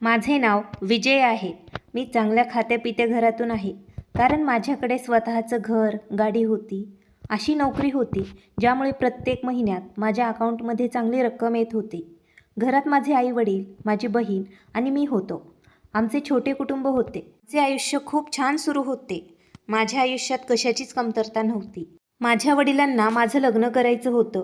माझे नाव विजय आहे. मी चांगल्या खात्यापित्या घरातून आहे. कारण माझ्याकडे स्वतःचं घर, गाडी होती. अशी नोकरी होती ज्यामुळे प्रत्येक महिन्यात माझ्या अकाउंटमध्ये चांगली रक्कम येत होती. घरात माझे आई-वडील, माझी बहीण आणि मी होतो. आमचे छोटे कुटुंब होते. माझे आयुष्य खूप छान सुरू होते. माझ्या आयुष्यात कशाचीच कमतरता नव्हती. माझ्या वडिलांना माझं लग्न करायचं होतं.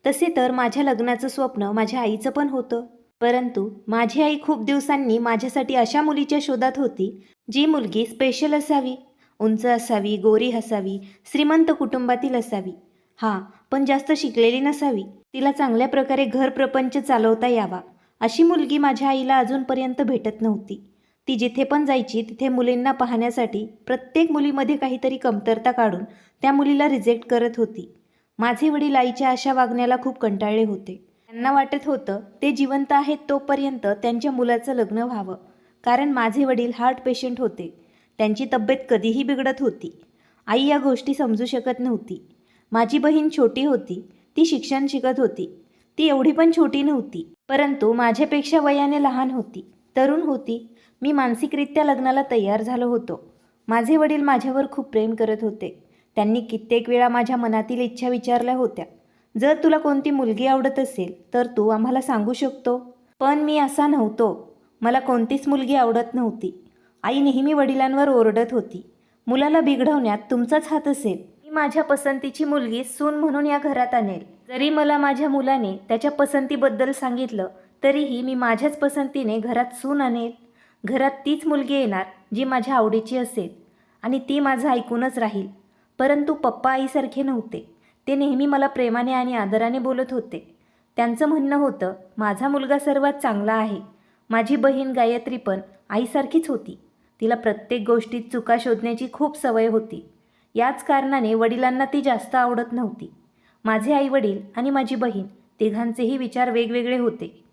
तसे तर माझ्या लग्नाचं स्वप्न माझ्या आईचं पण होतं. परंतु माझी आई खूप दिवसांनी माझ्यासाठी अशा मुलीच्या शोधात होती, जी मुलगी स्पेशल असावी, उंच असावी, गोरी असावी, श्रीमंत कुटुंबातील असावी. हां, पण जास्त शिकलेली नसावी. तिला चांगल्या प्रकारे घर प्रपंच चालवता यावा, अशी मुलगी माझ्या आईला अजूनपर्यंत भेटत नव्हती. ती जिथे पण जायची तिथे मुलींना पाहण्यासाठी प्रत्येक मुलीमध्ये काहीतरी कमतरता काढून त्या मुलीला रिजेक्ट करत होती. माझे वडील आईच्या अशा वागण्याला खूप कंटाळले होते. त्यांना वाटत होतं ते जिवंत आहेत तोपर्यंत त्यांच्या मुलाचं लग्न व्हावं. कारण माझे वडील हार्ट पेशंट होते. त्यांची तब्येत कधीही बिघडत होती. आई या गोष्टी समजू शकत नव्हती. माझी बहीण छोटी होती. ती शिक्षण शिकत होती. ती एवढी पण छोटी नव्हती, परंतु माझ्यापेक्षा वयाने लहान होती, तरुण होती. मी मानसिकरित्या लग्नाला तयार झालो होतो. माझे वडील माझ्यावर खूप प्रेम करत होते. त्यांनी कित्येक वेळा माझ्या मनातील इच्छा विचारल्या होत्या. जर तुला कोणती मुलगी आवडत असेल तर तू आम्हाला सांगू शकतो. पण मी असा नव्हतो. मला कोणतीच मुलगी आवडत नव्हती. आई नेहमी वडिलांवर ओरडत होती, मुलाला बिघडवण्यात तुमचाच हात असेल. मी माझ्या पसंतीची मुलगी सून म्हणून या घरात आणेल. जरी मला माझ्या मुलाने त्याच्या पसंतीबद्दल सांगितलं तरीही मी माझ्याच पसंतीने घरात सून आणेल. घरात तीच मुलगी येणार जी माझ्या आवडीची असेल आणि ती माझं ऐकूनच राहील. परंतु पप्पा आईसारखे नव्हते. ते नेहमी मला प्रेमाने आणि आदराने बोलत होते. त्यांचं म्हणणं होतं, माझा मुलगा सर्वात चांगला आहे. माझी बहीण गायत्री पण आईसारखीच होती. तिला प्रत्येक गोष्टीत चुका शोधण्याची खूप सवय होती. याच कारणाने वडिलांना ती जास्त आवडत नव्हती. माझे आईवडील आणि माझी बहीण तिघांचेही विचार वेगवेगळे होते.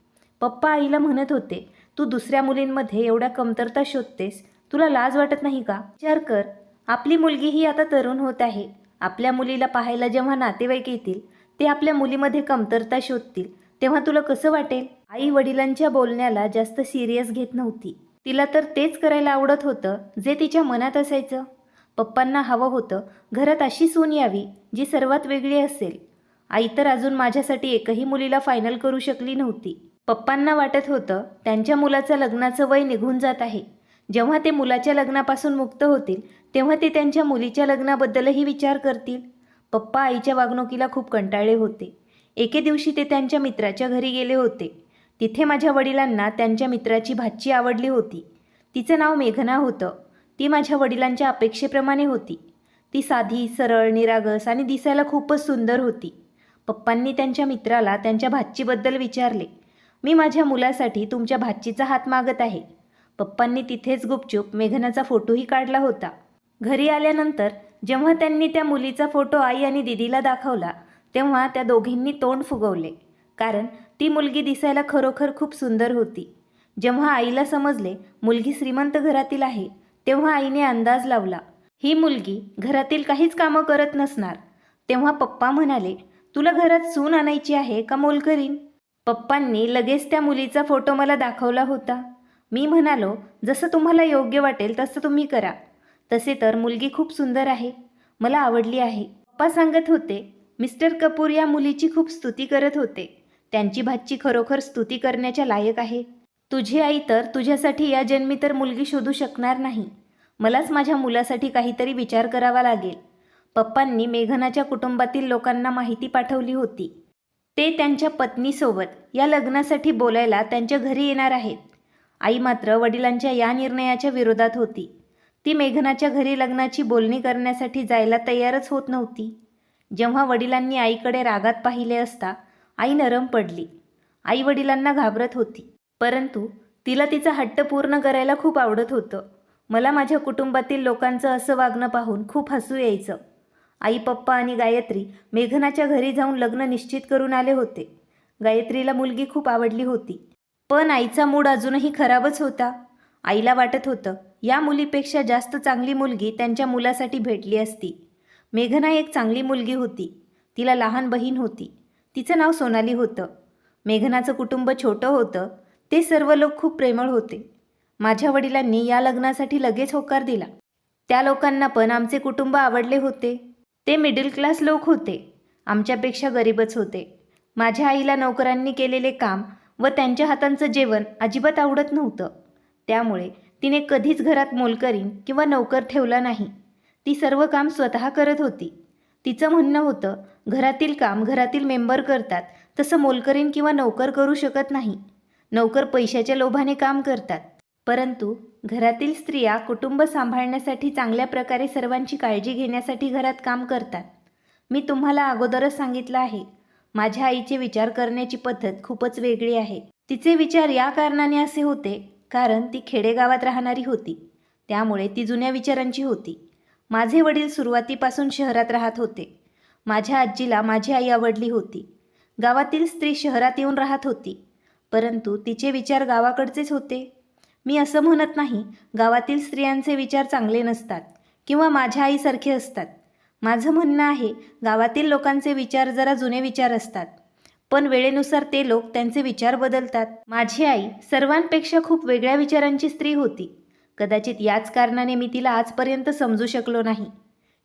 पप्पा आईला म्हणत होते, तू दुसऱ्या मुलींमध्ये एवढ्या कमतरता शोधतेस, तुला लाज वाटत नाही का? विचार कर, आपली मुलगी ही आता तरुण होत आहे. आपल्या मुलीला पाहायला जेव्हा नातेवाईक येतील, ते आपल्या मुलीमध्ये कमतरता शोधतील, तेव्हा तुला कसं वाटेल? आई वडिलांच्या बोलण्याला जास्त सिरियस घेत नव्हती. तिला तर तेच करायला आवडत होतं जे तिच्या मनात असायचं. पप्पांना हवं होतं घरात अशी सून यावी जी सर्वात वेगळी असेल. आई तर अजून माझ्यासाठी एकही मुलीला फायनल करू शकली नव्हती. पप्पांना वाटत होतं त्यांच्या मुलाचं लग्नाचं वय निघून जात आहे. जेव्हा ते मुलाच्या लग्नापासून मुक्त होतील तेव्हा ते त्यांच्या मुलीच्या लग्नाबद्दलही विचार करतील. पप्पा आईच्या वागणुकीला खूप कंटाळले होते. एके दिवशी ते त्यांच्या मित्राच्या घरी गेले होते. तिथे माझ्या वडिलांना त्यांच्या मित्राची भाची आवडली होती. तिचं नाव मेघना होतं. ती माझ्या वडिलांच्या अपेक्षेप्रमाणे होती. ती साधी, सरळ, निरागस आणि दिसायला खूपच सुंदर होती. पप्पांनी त्यांच्या मित्राला त्यांच्या भाचीबद्दल विचारले. मी माझ्या मुलासाठी तुमच्या भाचीचा हात मागत आहे. पप्पांनी तिथेच गुपचूप मेघनाचा फोटोही काढला होता. घरी आल्यानंतर जेव्हा त्यांनी त्या मुलीचा फोटो आई आणि दीदीला दाखवला तेव्हा त्या दोघींनी तोंड फुगवले. कारण ती मुलगी दिसायला खरोखर खूप सुंदर होती. जेव्हा आईला समजले मुलगी श्रीमंत घरातील आहे तेव्हा आईने अंदाज लावला, ही मुलगी घरातील काहीच कामं करत नसणार. तेव्हा पप्पा म्हणाले, तुला घरात सून आणायची आहे का मोलकरीण? पप्पांनी लगेच त्या मुलीचा फोटो मला दाखवला होता. मी म्हणालो, जसं तुम्हाला योग्य वाटेल तसं तुम्ही करा. तसे तर मुलगी खूप सुंदर आहे, मला आवडली आहे. पप्पा सांगत होते, मिस्टर कपूर या मुलीची खूप स्तुती करत होते. त्यांची भाची खरोखर स्तुती करण्याच्या लायक आहे. तुझी आई तर तुझ्यासाठी या जन्मी तर मुलगी शोधू शकणार नाही. मलाच माझ्या मुलासाठी काहीतरी विचार करावा लागेल. पप्पांनी मेघनाच्या कुटुंबातील लोकांना माहिती पाठवली होती. ते त्यांच्या पत्नीसोबत या लग्नासाठी बोलायला त्यांच्या घरी येणार आहेत. आई मात्र वडिलांच्या या निर्णयाच्या विरोधात होती. ती मेघनाच्या घरी लग्नाची बोलणी करण्यासाठी जायला तयारच होत नव्हती. जेव्हा वडिलांनी आईकडे रागात पाहिले असता आई नरम पडली. आई वडिलांना घाबरत होती, परंतु तिला तिचा हट्ट पूर्ण करायला खूप आवडत होतं. मला माझ्या कुटुंबातील लोकांचं असं वागणं पाहून खूप हसू यायचं. आई, पप्पा आणि गायत्री मेघनाच्या घरी जाऊन लग्न निश्चित करून आले होते. गायत्रीला मुलगी खूप आवडली होती, पण आईचा मूड अजूनही खराबच होता. आईला वाटत होतं या मुलीपेक्षा जास्त चांगली मुलगी त्यांच्या मुलासाठी भेटली असती. मेघना एक चांगली मुलगी होती. तिला लहान बहीण होती. तिचं नाव सोनाली होतं. मेघनाचं कुटुंब छोटं होतं. ते सर्व लोक खूप प्रेमळ होते. माझ्या वडिलांनी या लग्नासाठी लगेच होकार दिला. त्या लोकांना पण आमचे कुटुंब आवडले होते. ते मिडल क्लास लोक होते, आमच्यापेक्षा गरीबच होते. माझ्या आईला नोकरांनी केलेले काम व त्यांच्या हातांचं जेवण अजिबात आवडत नव्हतं. त्यामुळे तिने कधीच घरात मोलकरीण किंवा नोकर ठेवला नाही. ती सर्व काम स्वतः करत होती. तिचं म्हणणं होतं, घरातील काम घरातील मेंबर करतात, तसं मोलकरीण किंवा नोकर करू शकत नाही. नोकर पैशाच्या लोभाने काम करतात, परंतु घरातील स्त्रिया कुटुंब सांभाळण्यासाठी चांगल्या प्रकारे सर्वांची काळजी घेण्यासाठी घरात काम करतात. मी तुम्हाला अगोदरच सांगितलं आहे, माझ्या आईचे विचार करण्याची पद्धत खूपच वेगळी आहे. तिचे विचार या कारणाने असे होते, कारण ती खेडेगावात राहणारी होती. त्यामुळे ती जुन्या विचारांची होती. माझे वडील सुरुवातीपासून शहरात राहत होते. माझ्या आजीला माझी आई आवडली होती. गावातील स्त्री शहरात येऊन राहत होती, परंतु तिचे विचार गावाकडचेच होते. मी असं म्हणत नाही गावातील स्त्रियांचे विचार चांगले नसतात किंवा माझ्या आईसारखे असतात. माझं म्हणणं आहे, गावातील लोकांचे विचार जरा जुने विचार असतात, पण वेळेनुसार ते लोक त्यांचे विचार बदलतात. माझी आई सर्वांपेक्षा खूप वेगळ्या विचारांची स्त्री होती. कदाचित याच कारणाने मी तिला आजपर्यंत समजू शकलो नाही.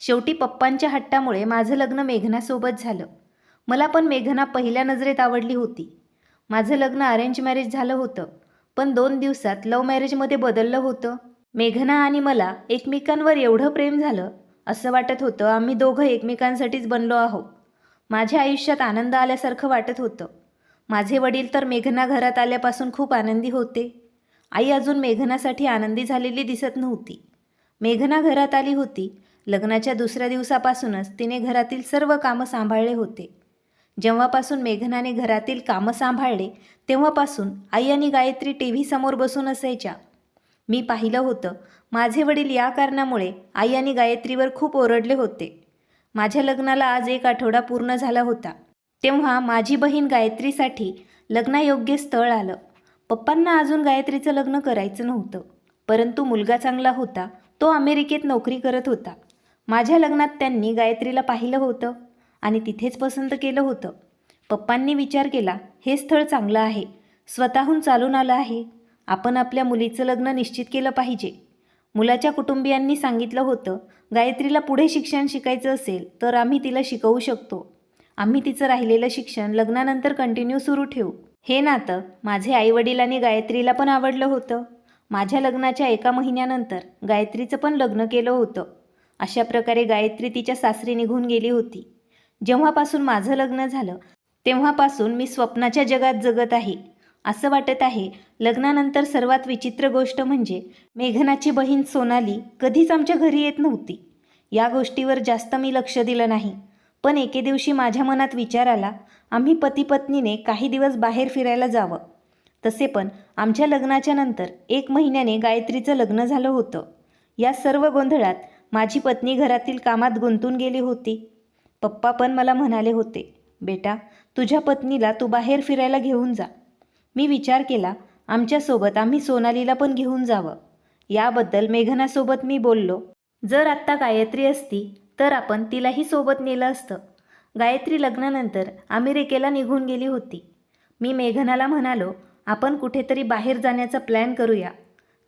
शेवटी पप्पांच्या हट्टामुळे माझं लग्न मेघनासोबत झालं. मला पण मेघना पहिल्या नजरेत आवडली होती. माझं लग्न अरेंज मॅरेज झालं होतं, पण 2 दिवसात लव्ह मॅरेजमध्ये बदललं होतं. मेघना आणि मला एकमेकांवर एवढं प्रेम झालं, असं वाटत होतं आम्ही दोघं एकमेकांसाठीच बनलो आहोत. माझ्या आयुष्यात आनंद आल्यासारखं वाटत होतं. माझे वडील तर मेघना घरात आल्यापासून खूप आनंदी होते. आई अजून मेघनासाठी आनंदी झालेली दिसत नव्हती. मेघना घरात आली होती. लग्नाच्या दुसऱ्या दिवसापासूनच तिने घरातील सर्व कामं सांभाळले होते. जेव्हापासून मेघनाने घरातील कामं सांभाळले, तेव्हापासून आई आणि गायत्री TV समोर बसून असायच्या. मी पाहिलं होतं, माझे वडील या कारणामुळे आई आणि गायत्रीवर खूप ओरडले होते. माझ्या लग्नाला आज 1 आठवडा पूर्ण झाला होता. तेव्हा माझी बहीण गायत्रीसाठी लग्नायोग्य स्थळ आलं. पप्पांना अजून गायत्रीचं लग्न करायचं नव्हतं, परंतु मुलगा चांगला होता. तो अमेरिकेत नोकरी करत होता. माझ्या लग्नात त्यांनी गायत्रीला पाहिलं होतं आणि तिथेच पसंत केलं होतं. पप्पांनी विचार केला, हे स्थळ चांगलं आहे, स्वतःहून चालून आलं आहे, आपण आपल्या मुलीचं लग्न निश्चित केलं पाहिजे. मुलाच्या कुटुंबियांनी सांगितलं होतं, गायत्रीला पुढे शिक्षण शिकायचं असेल तर आम्ही तिला शिकवू शकतो. आम्ही तिचं राहिलेलं शिक्षण लग्नानंतर कंटिन्यू सुरू ठेवू. हे नातं माझे आईवडील आणि गायत्रीला पण आवडलं होतं. माझ्या लग्नाच्या 1 महिन्यानंतर गायत्रीचं पण लग्न केलं होतं. अशा प्रकारे गायत्री तिच्या सासरी निघून गेली होती. जेव्हापासून माझं लग्न झालं, तेव्हापासून मी स्वप्नाच्या जगात जगत आहे. असं वाटत आहे, लग्नानंतर सर्वात विचित्र गोष्ट म्हणजे मेघनाची बहीण सोनाली कधीच आमच्या घरी येत नव्हती. या गोष्टीवर जास्त मी लक्ष दिलं नाही, पण एके दिवशी माझ्या मनात विचार आला, आम्ही पती पत्नीने काही दिवस बाहेर फिरायला जावं. तसे पण आमच्या लग्नाच्या नंतर 1 महिन्याने गायत्रीचं लग्न झालं होतं. या सर्व गोंधळात माझी पत्नी घरातील कामात गुंतून गेली होती. पप्पा पण मला म्हणाले होते, बेटा, तुझ्या पत्नीला तू बाहेर फिरायला घेऊन जा. मी विचार केला, आमच्यासोबत आम्ही सोनालीला पण घेऊन जावं. याबद्दल मेघनासोबत मी बोललो. जर आत्ता गायत्री असती तर आपण तिलाही सोबत नेलं असतं. गायत्री लग्नानंतर अमेरिकेला निघून गेली होती. मी मेघनाला म्हणालो, आपण कुठेतरी बाहेर जाण्याचा प्लॅन करूया.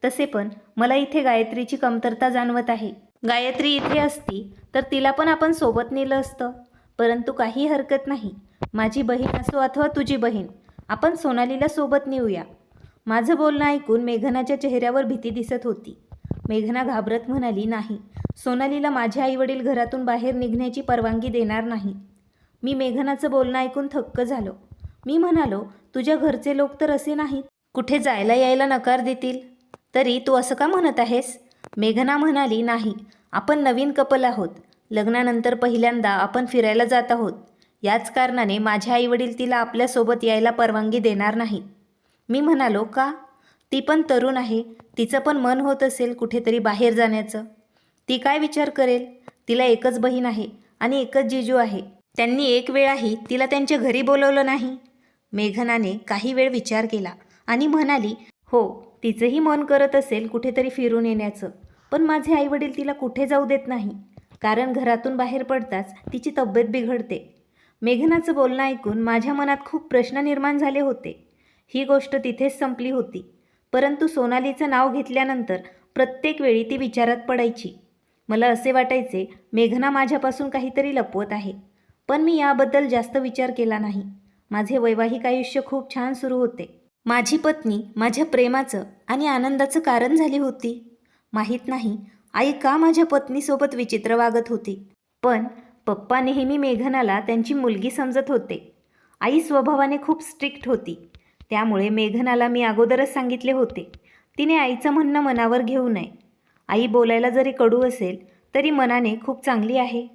तसे पण मला इथे गायत्रीची कमतरता जाणवत आहे. गायत्री इथे असती तर तिला पण आपण सोबत नेलं असतं, परंतु काही हरकत नाही. माझी बहीण असो अथवा तुझी बहीण, आपण सोनालीला सोबत नेऊया. माझं बोलणं ऐकून मेघनाच्या चेहऱ्यावर भीती दिसत होती. मेघना घाबरत म्हणाली, नाही, सोनालीला माझे आईवडील घरातून बाहेर निघण्याची परवानगी देणार नाही. मी मेघनाचं बोलणं ऐकून थक्क झालो. मी म्हणालो, तुझ्या घरचे लोक तर असे नाहीत, कुठे जायला यायला नकार देतील. तरी तू असं का म्हणत आहेस? मेघना म्हणाली, नाही, आपण नवीन कपल आहोत. लग्नानंतर पहिल्यांदा आपण फिरायला जात आहोत. याच कारणाने माझे आईवडील तिला आपल्यासोबत यायला परवानगी देणार नाही. मी म्हणालो, का? ती पण तरुण आहे, तिचं पण मन होत असेल कुठेतरी बाहेर जाण्याचं. ती काय विचार करेल? तिला एकच बहीण आहे आणि एकच जिजू आहे. त्यांनी एक वेळाही तिला त्यांच्या घरी बोलवलं नाही. मेघनाने काही वेळ विचार केला आणि म्हणाली, हो, तिचंही मन करत असेल कुठेतरी फिरून येण्याचं, पण माझे आईवडील तिला कुठे जाऊ देत नाही, कारण घरातून बाहेर पडताच तिची तब्येत बिघडते. मेघनाचं बोलणं ऐकून माझ्या मनात खूप प्रश्न निर्माण झाले होते. ही गोष्ट तिथेच संपली होती. परंतु सोनालीचं नाव घेतल्यानंतर प्रत्येक वेळी ती विचारात पडायची. मला असे वाटायचे मेघना माझ्यापासून काहीतरी लपवत आहे. पण मी याबद्दल जास्त विचार केला नाही. माझे वैवाहिक आयुष्य खूप छान सुरू होते. माझी पत्नी माझ्या प्रेमाचं आणि आनंदाचं कारण झाली होती. माहीत नाही आई का माझ्या पत्नीसोबत विचित्र वागत होती. पण पप्पा नेहमी मेघनाला त्यांची मुलगी समजत होते. आई स्वभावाने खूप स्ट्रिक्ट होती. त्यामुळे मेघनाला मी अगोदरच सांगितले होते, तिने आईचं म्हणणं मनावर घेऊ नये. आई बोलायला जरी कडू असेल तरी मनाने खूप चांगली आहे.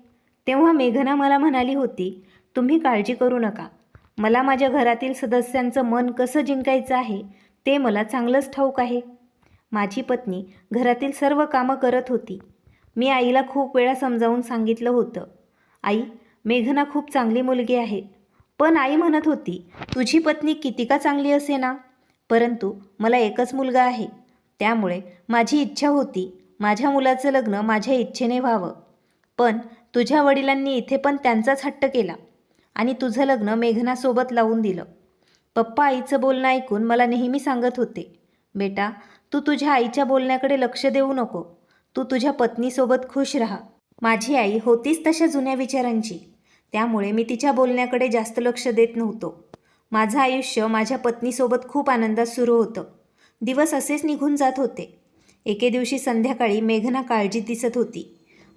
तेव्हा मेघना मला म्हणाली होती, तुम्ही काळजी करू नका. मला माझ्या घरातील सदस्यांचं मन कसं जिंकायचं आहे ते मला चांगलंच ठाऊक आहे. माझी पत्नी घरातील सर्व कामं करत होती. मी आईला खूप वेळा समजावून सांगितलं होतं, आई, मेघना खूप चांगली मुलगी आहे. पण आई म्हणत होती, तुझी पत्नी किती का चांगली असे ना, परंतु मला एकच मुलगा आहे. त्यामुळे माझी इच्छा होती माझ्या मुलाचं लग्न माझ्या इच्छेने व्हावं. पण तुझ्या वडिलांनी इथे पण त्यांचाच हट्ट केला आणि तुझं लग्न मेघनासोबत लावून दिलं. पप्पा आईचं बोलणं ऐकून मला नेहमी सांगत होते, बेटा, तू तुझ्या आईच्या बोलण्याकडे लक्ष देऊ नको. तू तुझ्या पत्नीसोबत खुश राहा. माझी आई होतीच तशा जुन्या विचारांची. त्यामुळे मी तिच्या बोलण्याकडे जास्त लक्ष देत नव्हतो. माझं आयुष्य माझ्या पत्नीसोबत खूप आनंदात सुरू होतं. दिवस असेच निघून जात होते. एके दिवशी संध्याकाळी मेघना काळजीत दिसत होती.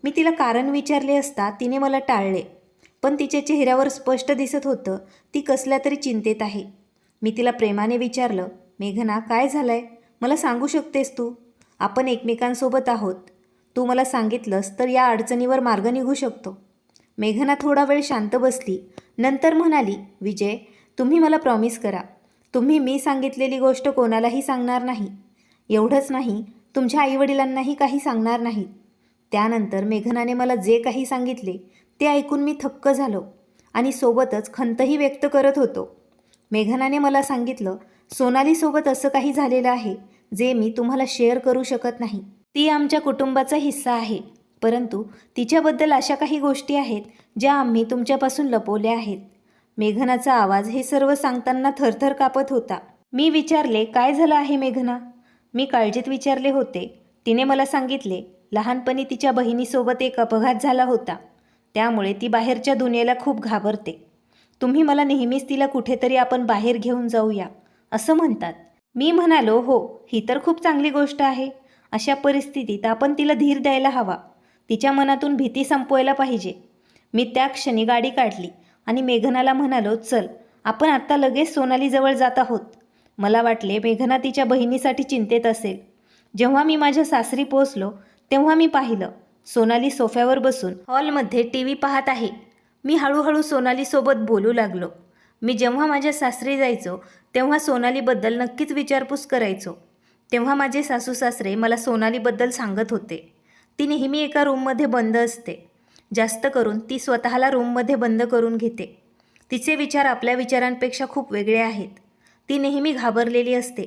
मी तिला कारण विचारले असता तिने मला टाळले. पण तिच्या चेहऱ्यावर स्पष्ट दिसत होतं ती कसल्या तरी चिंतेत आहे. मी तिला प्रेमाने विचारलं, मेघना, काय झालंय? मला सांगू शकतेस तू? आपण एकमेकांसोबत आहोत. तू मला सांगितलंस तर या अडचणीवर मार्ग निघू शकतो. मेघना थोडा वेळ शांत बसली. नंतर म्हणाली, विजय, तुम्ही मला प्रॉमिस करा, तुम्ही मी सांगितलेली गोष्ट कोणालाही सांगणार नाही. एवढंच नाही, तुमच्या आईवडिलांनाही काही सांगणार नाही. त्यानंतर मेघनाने मला जे काही सांगितले ते ऐकून मी थक्क झालो आणि सोबतच खंतही व्यक्त करत होतो. मेघनाने मला सांगितलं, सोनालीसोबत असं काही झालेलं आहे जे मी तुम्हाला शेअर करू शकत नाही. ती आमच्या कुटुंबाचा हिस्सा आहे, परंतु तिच्याबद्दल अशा काही गोष्टी आहेत ज्या आम्ही तुमच्यापासून लपवल्या आहेत. मेघनाचा आवाज हे सर्व सांगताना थरथर कापत होता. मी विचारले, काय झालं आहे मेघना? मी काळजीत विचारले होते. तिने मला सांगितले, लहानपणी तिच्या बहिणीसोबत एक अपघात झाला होता. त्यामुळे ती बाहेरच्या दुनियेला खूप घाबरते. तुम्ही मला नेहमीच तिला कुठेतरी आपण बाहेर घेऊन जाऊया असं म्हणतात. मी म्हणालो, हो, ही तर खूप चांगली गोष्ट आहे. अशा परिस्थितीत आपण तिला धीर द्यायला हवा. तिच्या मनातून भीती संपवायला पाहिजे. मी त्या क्षणी गाडी काढली आणि मेघनाला म्हणालो, चल, आपण आत्ता लगेच सोनालीजवळ जात आहोत. मला वाटले मेघना तिच्या बहिणीसाठी चिंतेत असेल. जेव्हा मी माझ्या सासरी पोहोचलो तेव्हा मी पाहिलं, सोनाली सोफ्यावर बसून हॉलमध्ये TV पाहत आहे. मी हळूहळू सोनालीसोबत बोलू लागलो. मी जेव्हा माझ्या सासरी जायचो तेव्हा सोनालीबद्दल नक्कीच विचारपूस करायचो. तेव्हा माझे सासू सासरे मला सोनालीबद्दल सांगत होते, ती नेहमी एका रूममध्ये बंद असते. जास्त करून ती स्वतःला रूममध्ये बंद करून घेते. तिचे विचार आपल्या विचारांपेक्षा खूप वेगळे आहेत. ती नेहमी घाबरलेली असते.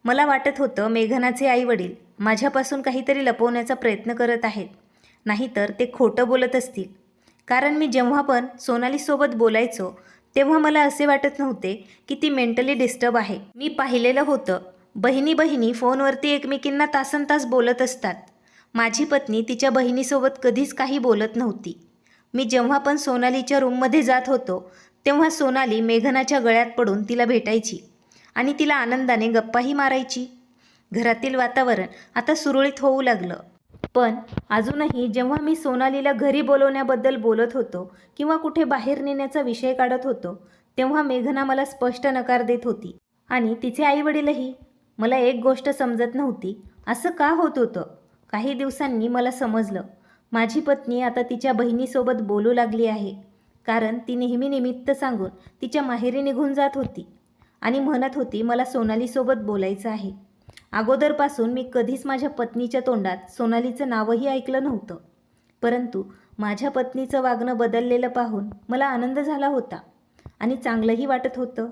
मला वाटत होतं मेघनाचे आईवडील माझ्यापासून काहीतरी लपवण्याचा प्रयत्न करत आहेत, नाहीतर ते खोटं बोलत असतील. कारण मी जेव्हा पण सोनालीसोबत बोलायचो तेव्हा मला असे वाटत नव्हते की ती मेंटली डिस्टर्ब आहे. मी पाहिलेलं होतं, बहिणी बहिणी फोनवरती एकमेकींना तासनतास बोलत असतात. माझी पत्नी तिच्या बहिणीसोबत कधीच काही बोलत नव्हती. मी जेव्हा पण सोनालीच्या रूममध्ये जात होतो तेव्हा सोनाली मेघनाच्या गळ्यात पडून तिला भेटायची आणि तिला आनंदाने गप्पाही मारायची. घरातील वातावरण आता सुरळीत होऊ लागलं. पण अजूनही जेव्हा मी सोनालीला घरी बोलवण्याबद्दल बोलत होतो किंवा कुठे बाहेर नेण्याचा विषय काढत होतो तेव्हा मेघना मला स्पष्ट नकार देत होती आणि तिचे आईवडीलही. मला एक गोष्ट समजत नव्हती, असं का होत होतं? काही दिवसांनी मला समजलं, माझी पत्नी आता तिच्या बहिणीसोबत बोलू लागली आहे. कारण ती नेहमी निमित्त सांगून तिच्या माहेरी निघून जात होती आणि म्हणत होती, मला सोनालीसोबत बोलायचं आहे. अगोदरपासून मी कधीच माझ्या पत्नीच्या तोंडात सोनालीचं नावही ऐकलं नव्हतं. परंतु माझ्या पत्नीचं वागणं बदललेलं पाहून मला आनंद झाला होता आणि चांगलंही वाटत होतं.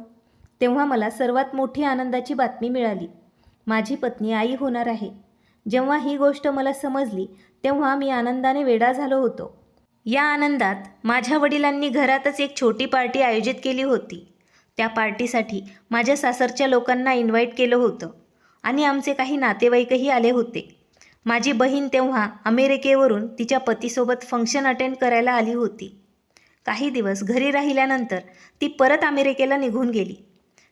तेव्हा मला सर्वात मोठी आनंदाची बातमी मिळाली, माझी पत्नी आई होणार आहे. जेव्हा ही गोष्ट मला समजली तेव्हा मी आनंदाने वेडा झालो होतो. या आनंदात माझ्या वडिलांनी घरातच एक छोटी पार्टी आयोजित केली होती. त्या पार्टीसाठी माझ्या सासरच्या लोकांना इन्व्हाइट केलं होतं आणि आमचे काही नातेवाईकही आले होते. माझी बहीण तेव्हा अमेरिकेवरून तिच्या पतीसोबत फंक्शन अटेंड करायला आली होती. काही दिवस घरी राहिल्यानंतर ती परत अमेरिकेला निघून गेली.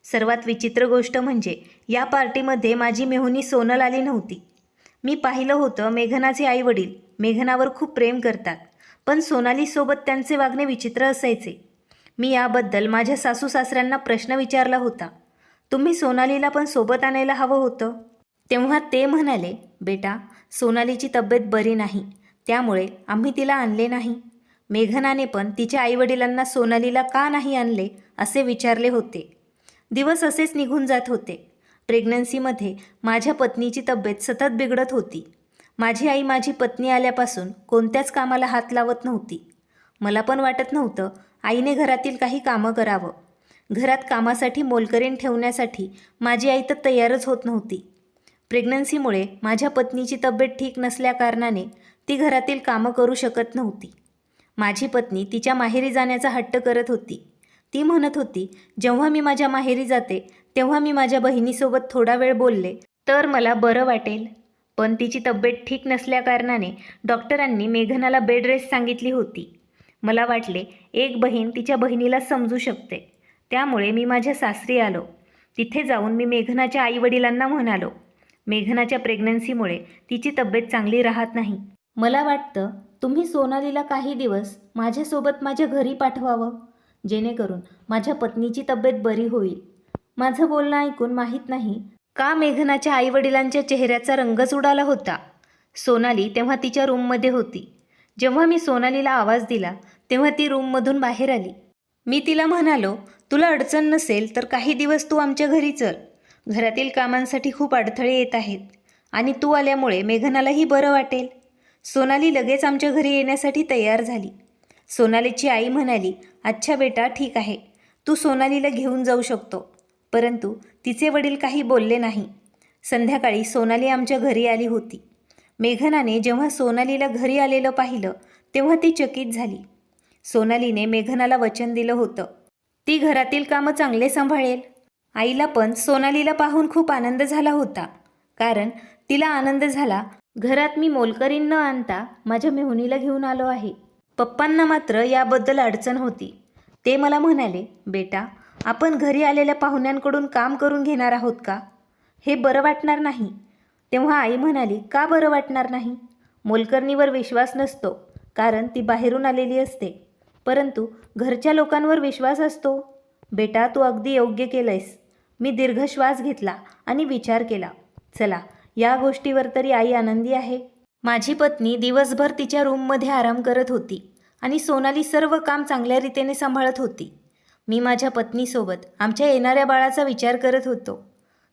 सर्वात विचित्र गोष्ट म्हणजे या पार्टीमध्ये माझी मेहुणी सोनल आली नव्हती. मी पाहिलं होतं मेघनाचे आईवडील मेघनावर खूप प्रेम करतात, पण सोनालीसोबत त्यांचे वागणे विचित्र असायचे. मी याबद्दल माझ्या सासू सासऱ्यांना प्रश्न विचारला होता. तुम्ही सोनालीला पण सोबत आणायला हवं होतं. तेव्हा ते म्हणाले, बेटा सोनालीची तब्येत बरी नाही, त्यामुळे आम्ही तिला आणले नाही. मेघनाने पण तिच्या आईवडिलांना सोनालीला का नाही आणले असे विचारले होते. दिवस असेच निघून जात होते. प्रेग्नन्सीमध्ये माझ्या पत्नीची तब्येत सतत बिघडत होती. माझी आई माझी पत्नी आल्यापासून कोणत्याच कामाला हात लावत नव्हती. मला पण वाटत नव्हतं आईने घरातील काही कामं करावं. घरात कामासाठी मोलकरीण ठेवण्यासाठी माझी आई तर तयारच होत नव्हती. प्रेग्नन्सीमुळे माझ्या पत्नीची तब्येत ठीक नसल्याकारणाने ती घरातील कामं करू शकत नव्हती. माझी पत्नी तिच्या माहेरी जाण्याचा हट्ट करत होती. ती म्हणत होती, जेव्हा मी माझ्या माहेरी जाते तेव्हा मी माझ्या बहिणीसोबत थोडा वेळ बोलले तर मला बरं वाटेल. पण तिची तब्येत ठीक नसल्याकारणाने डॉक्टरांनी मेघनाला बेड रेस्ट सांगितली होती. मला वाटले एक बहीण तिच्या बहिणीला समजू शकते, त्यामुळे मी माझ्या सासरी आलो. तिथे जाऊन मी मेघनाच्या आईवडिलांना म्हणालो, मेघनाच्या प्रेग्नन्सीमुळे तिची तब्येत चांगली राहत नाही. मला वाटतं तुम्ही सोनालीला काही दिवस माझ्यासोबत माझ्या घरी पाठवावं, जेणेकरून माझ्या पत्नीची तब्येत बरी होईल. माझं बोलणं ऐकून माहीत नाही का मेघनाच्या आईवडिलांच्या चेहऱ्याचा रंगच उडाला होता. सोनाली तेव्हा तिच्या रूममध्ये होती. जेव्हा मी सोनालीला आवाज दिला तेव्हा ती रूममधून बाहेर आली. मी तिला म्हणालो, तुला अडचण नसेल तर काही दिवस तू आमच्या घरी चल. घरातील कामांसाठी खूप अडथळे येत आहेत आणि तू आल्यामुळे मेघनालाही बरं वाटेल. सोनाली लगेच आमच्या घरी येण्यासाठी तयार झाली. सोनालीची आई म्हणाली, अच्छा बेटा ठीक आहे, तू सोनालीला घेऊन जाऊ शकतो. परंतु तिचे वडील काही बोलले नाही. संध्याकाळी सोनाली आमच्या घरी आली होती. मेघनाने जेव्हा सोनालीला घरी आलेलं पाहिलं तेव्हा ती चकित झाली. सोनालीने मेघनाला वचन दिलं होतं, ती घरातील कामं चांगले सांभाळेल. आईला पण सोनालीला पाहून खूप आनंद झाला होता, कारण तिला आनंद झाला, घरात मी मोलकरीण न आणता माझ्या मेहुणीला घेऊन आलो आहे. पप्पांना मात्र याबद्दल अडचण होती. ते मला म्हणाले, बेटा आपण घरी आलेल्या पाहुण्यांकडून काम करून घेणार आहोत का? हे बरं वाटणार नाही. तेव्हा आई म्हणाली, का बरं वाटणार नाही? मोलकरणीवर विश्वास नसतो, कारण ती बाहेरून आलेली असते, परंतु घरच्या लोकांवर विश्वास असतो. बेटा तू अगदी योग्य केलंयस. मी दीर्घ श्वास घेतला आणि विचार केला, चला या गोष्टीवर तरी आई आनंदी आहे. माझी पत्नी दिवसभर तिच्या रूममध्ये आराम करत होती आणि सोनाली सर्व काम चांगल्या रीतीने सांभाळत होती. मी माझ्या पत्नीसोबत आमच्या येणाऱ्या बाळाचा विचार करत होतो.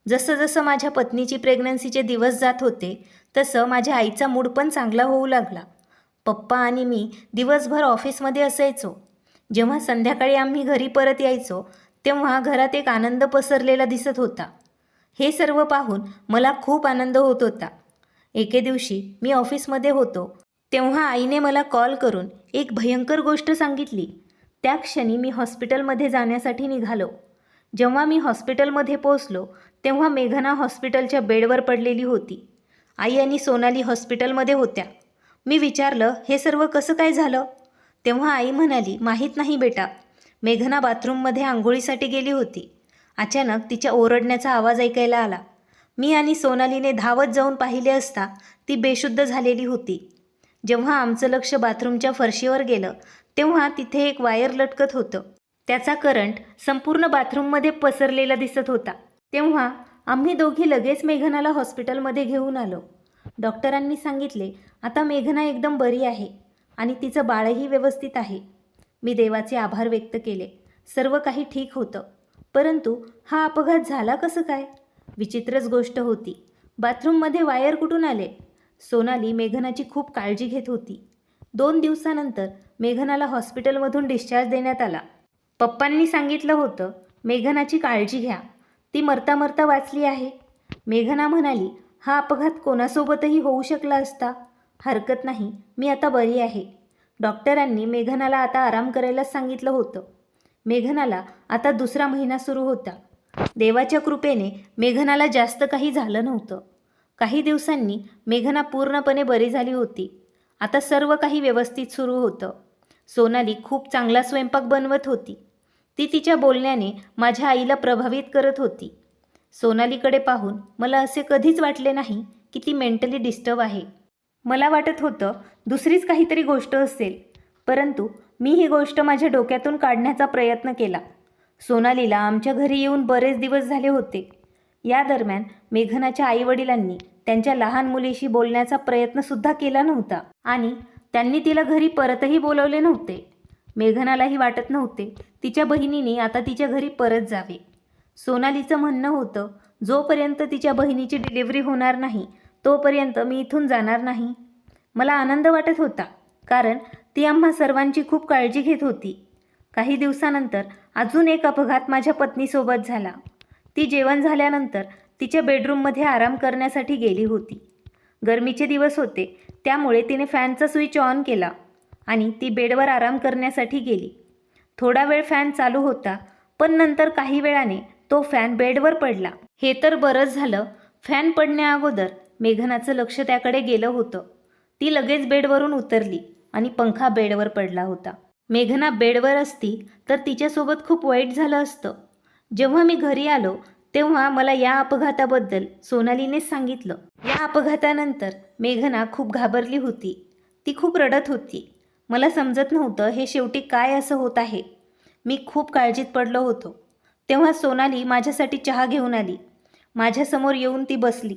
जसं जसं माझ्या पत्नीची प्रेग्नन्सीचे दिवस जात होते तसं माझ्या आईचा मूड पण चांगला होऊ लागला. पप्पा आणि मी दिवसभर ऑफिसमध्ये असायचो. जेव्हा संध्याकाळी आम्ही घरी परत यायचो तेव्हा घरात एक आनंद पसरलेला दिसत होता. हे सर्व पाहून मला खूप आनंद होत होता. एके दिवशी मी ऑफिसमध्ये होतो तेव्हा आईने मला कॉल करून एक भयंकर गोष्ट सांगितली. त्या क्षणी मी हॉस्पिटलमध्ये जाण्यासाठी निघालो. जेव्हा मी हॉस्पिटलमध्ये पोहोचलो तेव्हा मेघना हॉस्पिटलच्या बेडवर पडलेली होती. आई आणि सोनाली हॉस्पिटलमध्ये होत्या. मी विचारलं, हे सर्व कसं काय झालं? तेव्हा आई म्हणाली, माहीत नाही बेटा, मेघना बाथरूममध्ये आंघोळीसाठी गेली होती. अचानक तिच्या ओरडण्याचा आवाज ऐकायला आला. मी आणि सोनालीने धावत जाऊन पाहिले असता ती बेशुद्ध झालेली होती. जेव्हा आमचं लक्ष बाथरूमच्या फरशीवर गेलं तेव्हा तिथे एक वायर लटकत होतं. त्याचा करंट संपूर्ण बाथरूममध्ये पसरलेला दिसत होता. तेव्हा आम्ही दोघी लगेच मेघनाला हॉस्पिटलमध्ये घेऊन आलो. डॉक्टरांनी सांगितले, आता मेघना एकदम बरी आहे आणि तिचं बाळही व्यवस्थित आहे. मी देवाचे आभार व्यक्त केले. सर्व काही ठीक होतं. परंतु हा अपघात झाला कसं काय? विचित्रच गोष्ट होती. बाथरूममध्ये वायर कुठून आले? सोनाली मेघनाची खूप काळजी घेत होती. 2 दिवसानंतर मेघनाला हॉस्पिटलमधून डिस्चार्ज देण्यात आला. पप्पांनी सांगितलं होतं, मेघनाची काळजी घ्या, ती मरता मरता वाचली आहे. मेघना म्हणाली, हा अपघात कोणासोबतही होऊ शकला असता. हरकत नाही, मी आता बरी आहे. डॉक्टरांनी मेघनाला आता आराम करायला सांगितलं होतं. मेघनाला आता दुसरा महिना सुरू होता. देवाच्या कृपेने मेघनाला जास्त काही झालं नव्हतं. काही दिवसांनी मेघना पूर्णपणे बरी झाली होती. आता सर्व काही व्यवस्थित सुरू होतं. सोनाली खूप चांगला स्वयंपाक बनवत होती. ती तिच्या बोलण्याने माझ्या आईला प्रभावित करत होती. सोनालीकडे पाहून मला असे कधीच वाटले नाही की ती मेंटली डिस्टर्ब आहे. मला वाटत होतं दुसरीच काहीतरी गोष्ट असेल, परंतु मी ही गोष्ट माझ्या डोक्यातून काढण्याचा प्रयत्न केला. सोनालीला आमच्या घरी येऊन बरेच दिवस झाले होते. या दरम्यान मेघनाच्या आईवडिलांनी त्यांच्या लहान मुलीशी बोलण्याचा प्रयत्नसुद्धा केला नव्हता आणि त्यांनी तिला घरी परतही बोलवले नव्हते. मेघनालाही वाटत नव्हते तिच्या बहिणीने आता तिच्या घरी परत जावे. सोनालीचं म्हणणं होतं, जोपर्यंत तिच्या बहिणीची डिलिव्हरी होणार नाही तोपर्यंत मी इथून जाणार नाही. मला आनंद वाटत होता, कारण ती आम्हा सर्वांची खूप काळजी घेत होती. काही दिवसानंतर अजून एक अपघात माझ्या पत्नीसोबत झाला. ती जेवण झाल्यानंतर तिच्या बेडरूममध्ये आराम करण्यासाठी गेली होती. गरमीचे दिवस होते, त्यामुळे तिने फॅनचा स्विच ऑन केला आणि ती बेडवर आराम करण्यासाठी गेली. थोडा वेळ फॅन चालू होता, पण नंतर काही वेळाने तो फॅन बेडवर पडला. हे तर बरंच झालं, फॅन पडण्याअगोदर मेघनाचं लक्ष त्याकडे गेलं होतं. ती लगेच बेडवरून उतरली आणि पंखा बेडवर पडला होता. मेघना बेडवर असती तर तिच्यासोबत खूप वाईट झालं असतं. जेव्हा मी घरी आलो तेव्हा मला या अपघाताबद्दल सोनालीनेच सांगितलं. या अपघातानंतर मेघना खूप घाबरली होती. ती खूप रडत होती. मला समजत नव्हतं हे शेवटी काय असं होत आहे. मी खूप काळजीत पडलो होतो. तेव्हा सोनाली माझ्यासाठी चहा घेऊन आली. माझ्यासमोर येऊन ती बसली.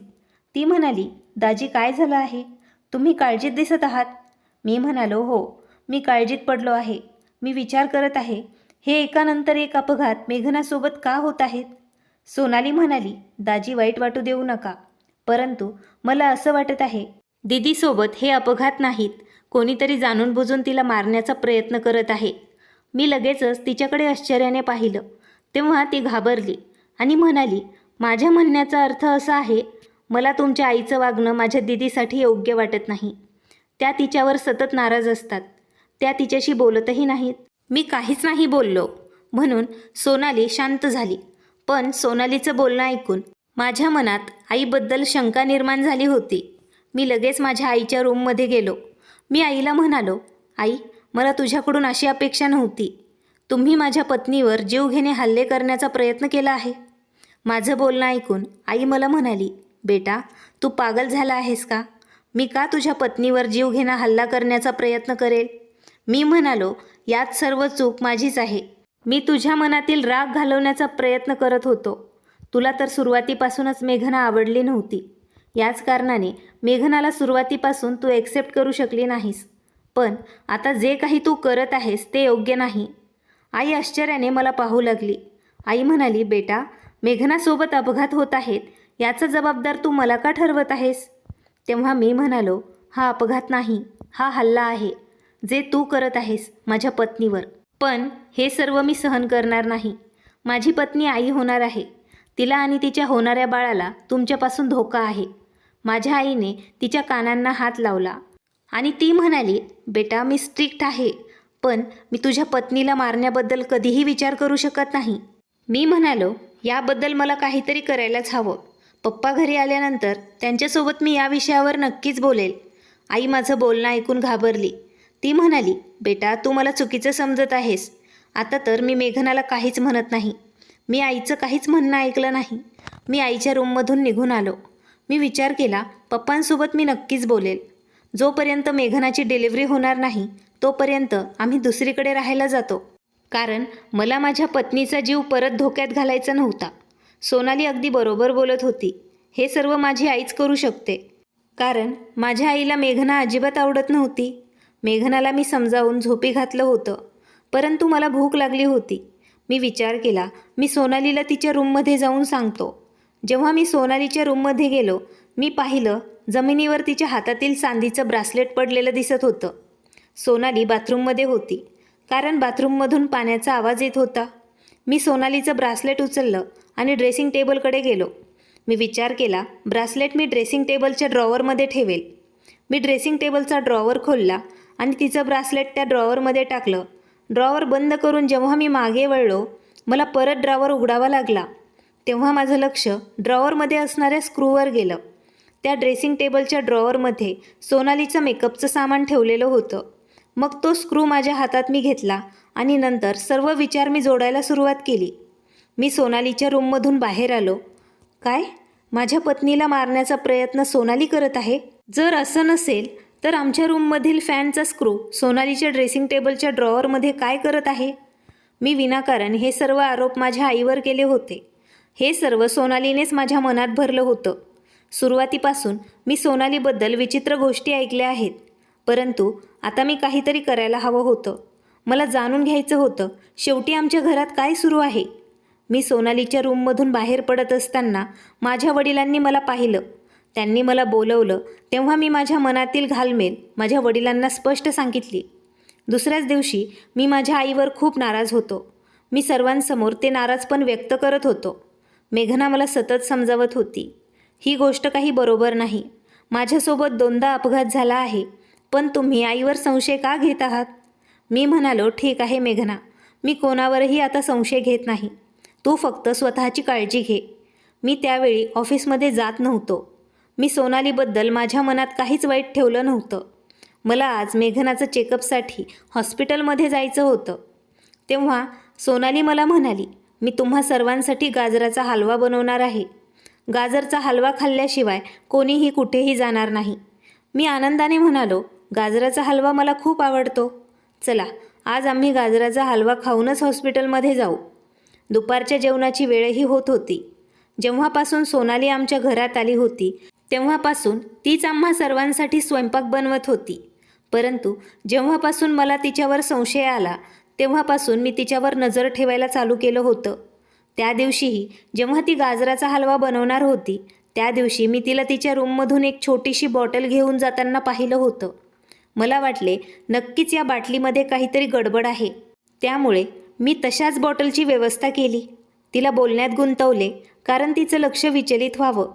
ती म्हणाली, दाजी काय झालं आहे? तुम्ही काळजीत दिसत आहात. मी म्हणालो, हो, मी काळजीत पडलो आहे. मी विचार करत आहे, हे एकानंतर एक अपघात मेघनासोबत का होत आहेत? सोनाली म्हणाली, दाजी वाईट वाटू देऊ नका, परंतु मला असं वाटत आहे दीदीसोबत हे अपघात नाहीत, कोणीतरी जाणून बुजून तिला मारण्याचा प्रयत्न करत आहे. मी लगेचच तिच्याकडे आश्चर्याने पाहिलं. तेव्हा ती घाबरली आणि म्हणाली, माझ्या म्हणण्याचा अर्थ असा आहे, मला तुमच्या आईचं वागणं माझ्या दीदीसाठी योग्य वाटत नाही. त्या तिच्यावर सतत नाराज असतात. त्या तिच्याशी बोलतही नाहीत. मी काहीच नाही बोललो म्हणून सोनाली शांत झाली. पण सोनालीचं बोलणं ऐकून माझ्या मनात आईबद्दल शंका निर्माण झाली होती. मी लगेच माझ्या आईच्या रूममध्ये गेलो. मी आईला म्हणालो, आई, मला तुझ्याकडून अशी अपेक्षा नव्हती. तुम्ही माझ्या पत्नीवर जीवघेणे हल्ले करण्याचा प्रयत्न केला आहे. माझं बोलणं ऐकून आई मला म्हणाली, बेटा, तू पागल झाला आहेस का? मी का तुझ्या पत्नीवर जीवघेणा हल्ला करण्याचा प्रयत्न करेल? मी म्हणालो, यात सर्व चूक माझीच आहे. मी तुझ्या मनातील राग घालवण्याचा प्रयत्न करत होतो. तुला तर सुरुवातीपासूनच मेघना आवडली नव्हती. याच कारणाने मेघनाला सुरुवातीपासून तू एक्सेप्ट करू शकली नाहीस. पण आता जे काही तू करत आहेस ते योग्य नाही. आई आश्चर्याने मला पाहू लागली. आई म्हणाली, बेटा, मेघनासोबत अपघात होत आहेत याचा जबाबदार तू मला का ठरवत आहेस? तेव्हा मी म्हणालो, हा अपघात नाही, हा हल्ला आहे, जे तू करत आहेस माझ्या पत्नीवर. पण हे सर्व मी सहन करणार नाही. माझी पत्नी आई होणार आहे. तिला आणि तिच्या होणाऱ्या बाळाला तुमच्यापासून धोका आहे. माझ्या आईने तिच्या कानांना हात लावला आणि ती म्हणाली, बेटा, मी स्ट्रिक्ट आहे, पण मी तुझ्या पत्नीला मारण्याबद्दल कधीही विचार करू शकत नाही. मी म्हणालो, याबद्दल मला काहीतरी करायलाच हवं. पप्पा घरी आल्यानंतर त्यांच्यासोबत मी या विषयावर नक्कीच बोलेल. आई माझं बोलणं ऐकून घाबरली. ती म्हणाली, बेटा, तू मला चुकीचं समजत आहेस. आता तर मी मेघनाला काहीच म्हणत नाही. मी आईचं काहीच म्हणणं ऐकलं नाही. मी आईच्या रूममधून निघून आलो. मी विचार केला, पप्पांसोबत मी नक्कीच बोलेल. जोपर्यंत मेघनाची डिलिव्हरी होणार नाही तोपर्यंत आम्ही दुसरीकडे राहायला जातो, कारण मला माझ्या पत्नीचा जीव परत धोक्यात घालायचा नव्हता. सोनाली अगदी बरोबर बोलत होती. हे सर्व माझी आईच करू शकते, कारण माझ्या आईला मेघना अजिबात आवडत नव्हती. मेघनाला मी समजावून झोपी घातलं होतं, परंतु मला भूक लागली होती. मी विचार केला, मी सोनालीला तिच्या रूममध्ये जाऊन सांगतो. जेव्हा मी सोनालीच्या रूममध्ये गेलो, मी पाहिलं जमिनीवर तिच्या हातातील चांदीचं ब्रासलेट पडलेलं दिसत होतं. सोनाली बाथरूममध्ये होती, कारण बाथरूममधून पाण्याचा आवाज येत होता. मी सोनालीचं ब्रासलेट उचललं आणि ड्रेसिंग टेबलकडे गेलो. मी विचार केला, ब्रासलेट मी ड्रेसिंग टेबलच्या ड्रॉवरमध्ये ठेवेल. मी ड्रेसिंग टेबलचा ड्रॉवर खोलला आणि तिचं ब्रासलेट त्या ड्रॉवरमध्ये टाकलं ड्रॉवर बंद करून जेव्हा मी मागे वळलो, मला परत ड्रॉवर उघडावा लागला. तेव्हा माझं लक्ष ड्रॉवरमध्ये असणाऱ्या स्क्रूवर गेलं. त्या ड्रेसिंग टेबलच्या ड्रॉवरमध्ये सोनालीचं मेकअपचं सामान ठेवलेलं होतं. मग तो स्क्रू माझ्या हातात मी घेतला आणि नंतर सर्व विचार मी जोडायला सुरुवात केली. मी सोनालीच्या रूममधून बाहेर आलो. काय? माझ्या पत्नीला मारण्याचा प्रयत्न सोनाली करत आहे? जर असं नसेल तर आमच्या रूममधील फॅनचा स्क्रू सोनालीच्या ड्रेसिंग टेबलच्या ड्रॉवरमध्ये काय करत आहे? मी विनाकारण हे सर्व आरोप माझ्या आईवर केले होते. हे सर्व सोनालीनेच माझ्या मनात भरलं होतं. सुरुवातीपासून मी सोनालीबद्दल विचित्र गोष्टी ऐकल्या आहेत, परंतु आता मी काहीतरी करायला हवं होतं. मला जाणून घ्यायचं होतं शेवटी आमच्या घरात काय सुरू आहे. मी सोनालीच्या रूममधून बाहेर पडत असताना माझ्या वडिलांनी मला पाहिलं. त्यांनी मला बोलवलं तेव्हा मी माझ्या मनातील घालमेल माझ्या वडिलांना स्पष्ट सांगितली. दुसऱ्याच दिवशी मी माझ्या आईवर खूप नाराज होतो. मी सर्वांसमोर ते नाराजपण व्यक्त करत होतो. मेघना मला सतत समजावत होती, ही गोष्ट काही बरोबर नाही. माझ्यासोबत 2दा अपघात झाला आहे, पण तुम्ही आईवर संशय का घेत आहात? मी म्हणालो, ठीक आहे मेघना, मी कोणावरही आता संशय घेत नाही. तू फक्त स्वतःची काळजी घे. मी त्यावेळी ऑफिसमध्ये जात नव्हतो. मी सोनालीबद्दल माझ्या मनात काहीच वाईट ठेवलं नव्हतं. मला आज मेघनाचं चेकअपसाठी हॉस्पिटलमध्ये जायचं होतं. तेव्हा सोनाली मला म्हणाली, मी तुम्हा सर्वांसाठी गाजराचा हलवा बनवणार आहे. गाजरचा हलवा खाल्ल्याशिवाय कोणीही कुठेही जाणार नाही. मी आनंदाने म्हणालो, गाजराचा हलवा मला खूप आवडतो. चला, आज आम्ही गाजराचा हलवा खाऊनच हॉस्पिटलमध्ये जाऊ. दुपारच्या जेवणाची वेळही होत होती. जेव्हापासून सोनाली आमच्या घरात आली होती तेव्हापासून तीच आम्हा सर्वांसाठी स्वयंपाक बनवत होती. परंतु जेव्हापासून मला तिच्यावर संशय आला तेव्हापासून मी तिच्यावर नजर ठेवायला चालू केलं होतं. त्या दिवशीही जेव्हा ती गाजराचा हलवा बनवणार होती त्या दिवशी मी तिला तिच्या रूममधून एक छोटीशी बॉटल घेऊन जाताना पाहिलं होतं. मला वाटले नक्कीच या बाटलीमध्ये काहीतरी गडबड आहे. त्यामुळे मी तशाच बॉटलची व्यवस्था केली. तिला बोलण्यात गुंतवले कारण तिचं लक्ष विचलित व्हावं.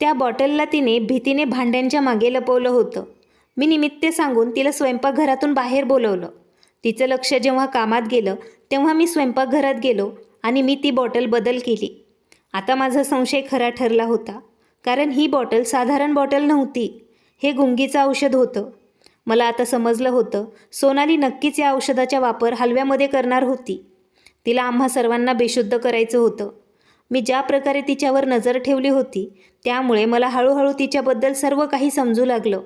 त्या बॉटलला तिने भीतीने भांड्यांच्या मागे लपवलं होतं. मी निमित्त सांगून तिला स्वयंपाकघरातून बाहेर बोलवलं. तिचं लक्ष जेव्हा कामात गेलं तेव्हा मी स्वयंपाकघरात गेलो आणि मी ती बॉटल बदल केली. आता माझा संशय खरा ठरला होता, कारण ही बॉटल साधारण बॉटल नव्हती. हे गुंगीचं औषध होतं. मला आता समजलं होतं सोनाली नक्कीच या औषधाचा वापर हलव्यामध्ये करणार होती. तिला आम्हा सर्वांना बेशुद्ध करायचं होतं. मी ज्या प्रकारे तिच्यावर नजर ठेवली होती त्यामुळे मला हळूहळू तिच्याबद्दल सर्व काही समजू लागलं.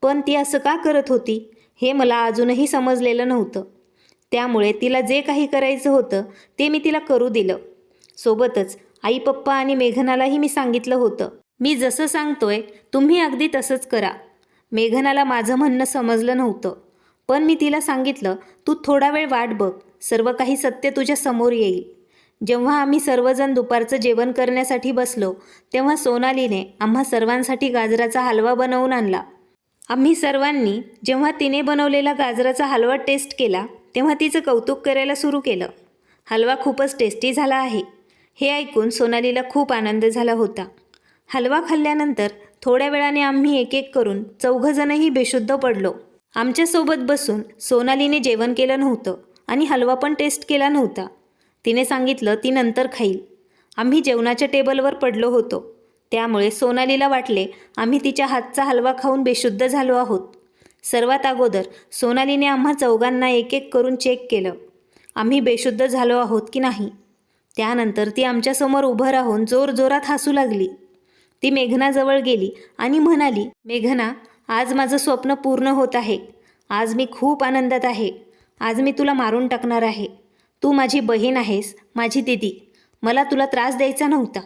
पण ती असं का करत होती हे मला अजूनही समजलेलं नव्हतं. त्यामुळे तिला जे काही करायचं होतं ते मी तिला करू दिलं. सोबतच आई पप्पा आणि मेघनालाही मी सांगितलं होतं, मी जसं सांगतोय तुम्ही अगदी तसंच करा. मेघनाला माझं म्हणणं समजलं नव्हतं, पण मी तिला सांगितलं, तू थोडा वेळ वाट बघ, सर्व काही सत्य तुझ्या समोर येईल. जेव्हा आम्ही सर्वजण दुपारचं जेवण करण्यासाठी बसलो तेव्हा सोनालीने आम्हा सर्वांसाठी गाजराचा हलवा बनवून आणला. आम्ही सर्वांनी जेव्हा तिने बनवलेला गाजराचा हलवा टेस्ट केला तेव्हा तिचं कौतुक करायला सुरू केलं. हलवा खूपच टेस्टी झाला आहे. हे ऐकून सोनालीला खूप आनंद झाला होता. हलवा खाल्ल्यानंतर थोड्या वेळाने आम्ही एक एक करून 4जणही बेशुद्ध पडलो. आमच्यासोबत बसून सोनालीने जेवण केलं नव्हतं आणि हलवा पण टेस्ट केला नव्हता. तिने सांगितलं ती नंतर खाईल. आम्ही जेवणाच्या टेबलवर पडलो होतो, त्यामुळे सोनालीला वाटले आम्ही तिच्या हातचा हलवा खाऊन बेशुद्ध झालो आहोत. सर्वात अगोदर सोनालीने आम्हा 4गांना एक एक करून चेक केलं, आम्ही बेशुद्ध झालो आहोत की नाही. त्यानंतर ती आमच्यासमोर उभं राहून जोरजोरात हसू लागली. ती मेघनाजवळ गेली आणि म्हणाली, मेघना, आज माझं स्वप्न पूर्ण होत आहे. आज मी खूप आनंदात आहे. आज मी तुला मारून टाकणार आहे. तू माझी बहीण आहेस, माझी दीदी. मला तुला त्रास द्यायचा नव्हता,